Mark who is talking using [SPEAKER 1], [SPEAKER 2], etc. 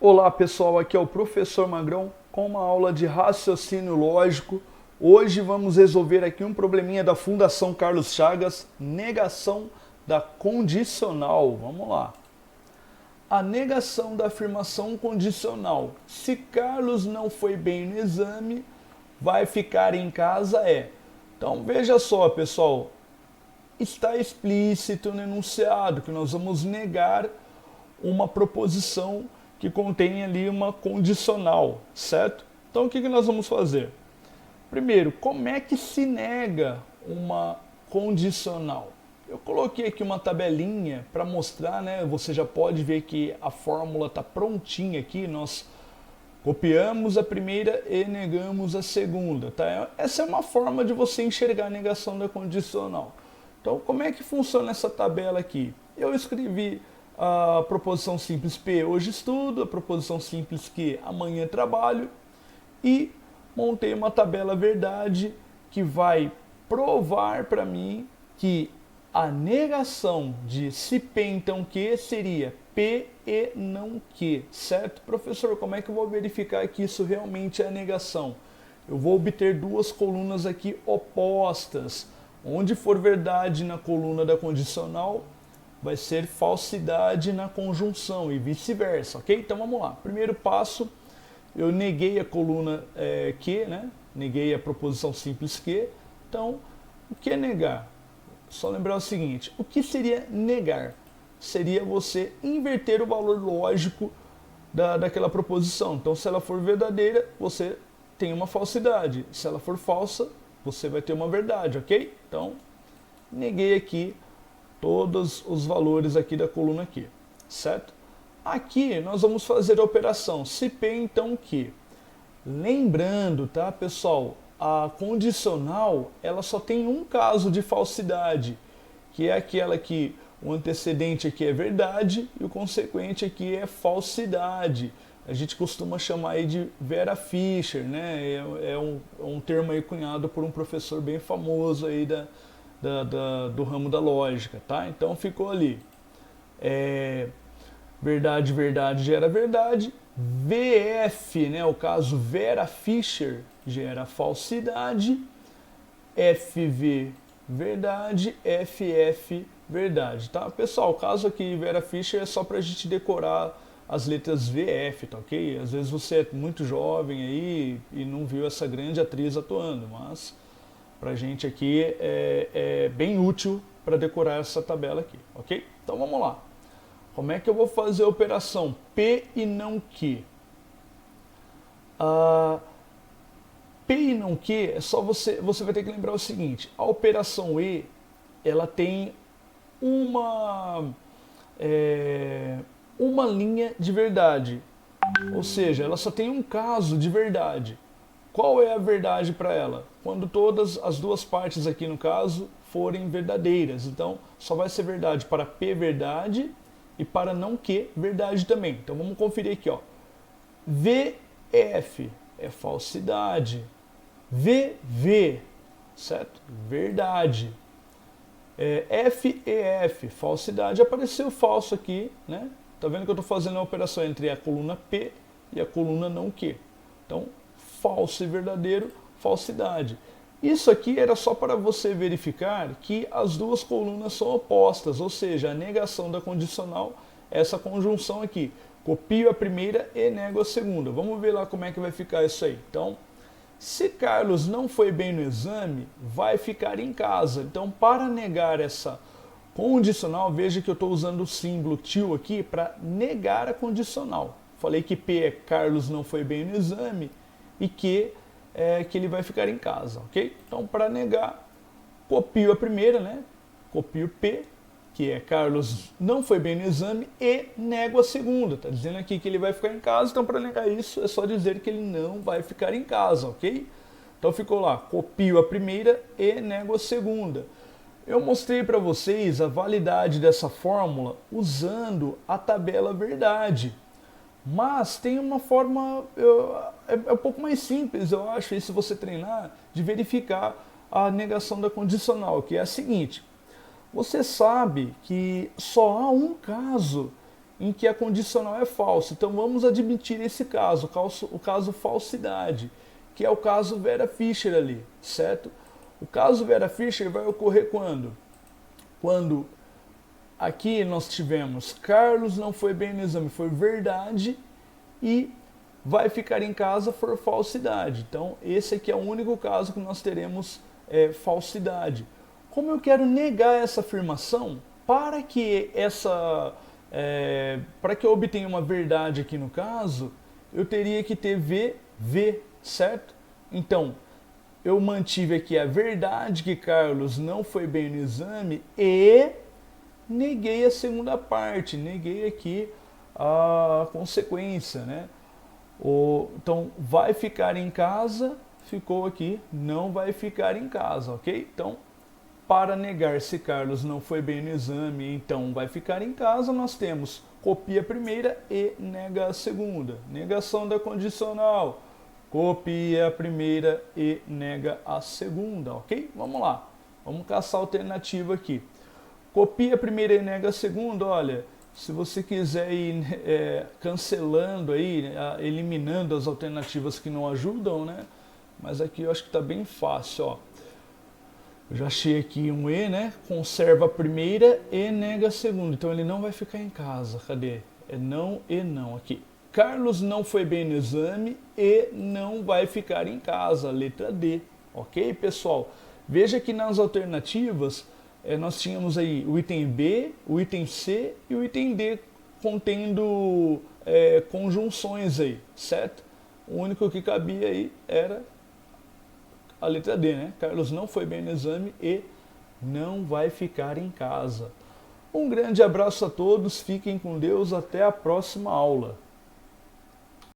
[SPEAKER 1] Olá pessoal, aqui é o professor Magrão com uma aula de raciocínio lógico. Hoje vamos resolver aqui um probleminha da Fundação Carlos Chagas, negação da condicional. Vamos lá. A negação da afirmação condicional. Se Carlos não foi bem no exame, vai ficar em casa é. Então veja só pessoal, está explícito no enunciado que nós vamos negar uma proposição que contém ali uma condicional, certo? Então o que nós vamos fazer? Primeiro, como é que se nega uma condicional? Eu coloquei aqui uma tabelinha para mostrar, né? Você já pode ver que a fórmula está prontinha aqui, nós copiamos a primeira e negamos a segunda, tá? Essa é uma forma de você enxergar a negação da condicional. Então, como é que funciona essa tabela aqui? Eu escrevi a proposição simples P, hoje estudo, a proposição simples Q, amanhã trabalho, e montei uma tabela verdade que vai provar para mim que a negação de se P então Q seria P e não Q, certo? Professor, como é que eu vou verificar que isso realmente é a negação? Eu vou obter duas colunas aqui opostas. Onde for verdade na coluna da condicional, vai ser falsidade na conjunção e vice-versa, ok? Então vamos lá. Primeiro passo, eu neguei a coluna Q, né? Neguei a proposição simples Q. Então, o que é negar? Só lembrar o seguinte, o que seria negar? Seria você inverter o valor lógico daquela proposição. Então, se ela for verdadeira, você tem uma falsidade. Se ela for falsa, você vai ter uma verdade, ok? Então, neguei aqui todos os valores aqui da coluna Q, certo? Aqui nós vamos fazer a operação se P então Q. Lembrando, tá, pessoal, a condicional, ela só tem um caso de falsidade, que é aquela que o antecedente aqui é verdade e o consequente aqui é falsidade. A gente costuma chamar aí de Vera Fischer, né? É um termo aí cunhado por um professor bem famoso aí do ramo da lógica, tá? Então ficou ali. Verdade, verdade gera verdade. VF, né? O caso Vera Fischer gera falsidade. FV, verdade. FF, verdade, tá? Pessoal, o caso aqui Vera Fischer é só pra gente decorar as letras VF, tá ok? Às vezes você é muito jovem aí e não viu essa grande atriz atuando, mas pra gente aqui é bem útil para decorar essa tabela aqui, ok? Então vamos lá. Como é que eu vou fazer a operação P e não Q? P e não Q é só você vai ter que lembrar o seguinte, a operação E, ela tem uma linha de verdade, ou seja, ela só tem um caso de verdade. Qual é a verdade para ela? Quando todas as duas partes aqui no caso forem verdadeiras. Então só vai ser verdade para P verdade e para não Q verdade também. Então vamos conferir aqui, ó. VF é falsidade. VV, certo? Verdade. FEF, falsidade. Apareceu falso aqui, né? Tá vendo que eu estou fazendo a operação entre a coluna P e a coluna não Q. Então, falso e verdadeiro, falsidade. Isso aqui era só para você verificar que as duas colunas são opostas, ou seja, a negação da condicional é essa conjunção aqui. Copio a primeira e nego a segunda. Vamos ver lá como é que vai ficar isso aí. Então, se Carlos não foi bem no exame, vai ficar em casa. Então, para negar essa condicional, veja que eu estou usando o símbolo til aqui para negar a condicional. Falei que P é Carlos não foi bem no exame e que ele vai ficar em casa, ok? Então, para negar, copio a primeira, né? Copio P, que é Carlos não foi bem no exame, e nego a segunda. Tá dizendo aqui que ele vai ficar em casa, então para negar isso é só dizer que ele não vai ficar em casa, ok? Então ficou lá, copio a primeira e nego a segunda. Eu mostrei para vocês a validade dessa fórmula usando a tabela verdade. Mas tem uma forma um pouco mais simples, eu acho, e se você treinar, de verificar a negação da condicional, que é a seguinte. Você sabe que só há um caso em que a condicional é falsa. Então vamos admitir esse caso, o caso falsidade, que é o caso Vera Fischer ali, certo? O caso Vera Fischer vai ocorrer quando? Quando aqui nós tivemos Carlos não foi bem no exame, foi verdade, e vai ficar em casa for falsidade. Então esse aqui é o único caso que nós teremos falsidade. Como eu quero negar essa afirmação, para que eu obtenha uma verdade aqui no caso, eu teria que ter V, certo? Então, eu mantive aqui a verdade que Carlos não foi bem no exame e neguei a segunda parte, neguei aqui a consequência, né? Então, vai ficar em casa, ficou aqui, não vai ficar em casa, ok? Então, para negar se Carlos não foi bem no exame, então vai ficar em casa, nós temos copia a primeira e nega a segunda. Negação da condicional. Copia a primeira e nega a segunda, ok? Vamos lá, vamos caçar a alternativa aqui. Copia a primeira e nega a segunda, olha, se você quiser ir cancelando aí, eliminando as alternativas que não ajudam, né? Mas aqui eu acho que está bem fácil, ó. Eu já achei aqui um E, né? Conserva a primeira e nega a segunda. Então ele não vai ficar em casa. Cadê? É não e não aqui. Carlos não foi bem no exame e não vai ficar em casa. Letra D. Ok, pessoal? Veja que nas alternativas nós tínhamos aí o item B, o item C e o item D contendo conjunções aí, certo? O único que cabia aí era a letra D, né? Carlos não foi bem no exame e não vai ficar em casa. Um grande abraço a todos, fiquem com Deus, até a próxima aula.